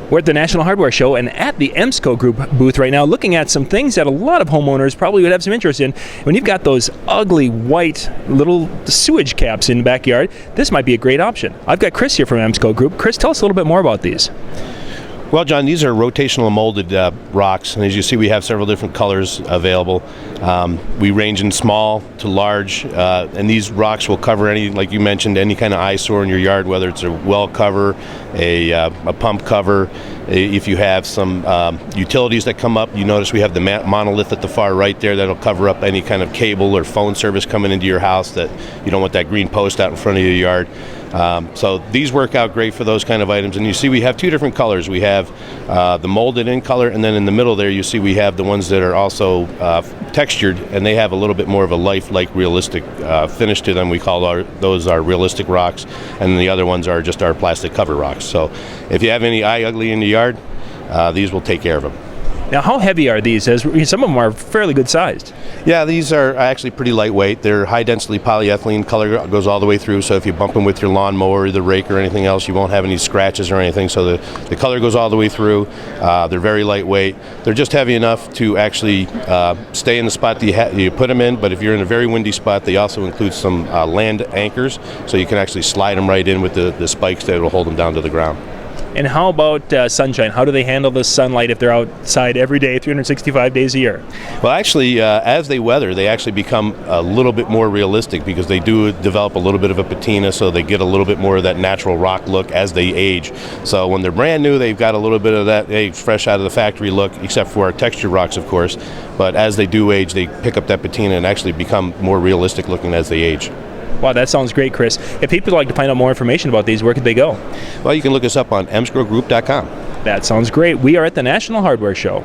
We're at the National Hardware Show and at the EMSCO Group booth right now looking at some things that a lot of homeowners probably would have some interest in. When you've got those ugly white little sewage caps in the backyard, this might be a great option. I've got Chris here from EMSCO Group. Chris, tell us a little bit more about these. Well, John, these are rotational molded rocks, and as you see, we have several different colors available. We range in small to large, and these rocks will cover any, like you mentioned, any kind of eyesore in your yard, whether it's a well cover, a pump cover. If you have some utilities that come up, you notice we have the monolith at the far right there that'll cover up any kind of cable or phone service coming into your house that you don't want that green post out in front of your yard. So these work out great for those kind of items. And you see we have two different colors. We have the molded in color, and then in the middle there you see we have the ones that are also textured, and they have a little bit more of a lifelike realistic finish to them. We call those our realistic rocks, and the other ones are just our plastic cover rocks. So if you have any eye ugly in the yard, these will take care of them. Now, how heavy are these? As some of them are fairly good sized. Yeah, these are actually pretty lightweight. They're high density polyethylene. Color goes all the way through, so if you bump them with your lawnmower or the rake or anything else, you won't have any scratches or anything. So the color goes all the way through. They're very lightweight. They're just heavy enough to actually stay in the spot that you put them in, but if you're in a very windy spot, they also include some land anchors, so you can actually slide them right in with the spikes that will hold them down to the ground. And how about sunshine? How do they handle the sunlight if they're outside every day, 365 days a year? Well, actually, as they weather, they actually become a little bit more realistic because they do develop a little bit of a patina, so they get a little bit more of that natural rock look as they age. So when they're brand new, they've got a little bit of that fresh out of the factory look, except for our textured rocks, of course. But as they do age, they pick up that patina and actually become more realistic looking as they age. Wow, that sounds great, Chris. If people would like to find out more information about these, where could they go? Well, you can look us up on emscogroup.com. That sounds great. We are at the National Hardware Show.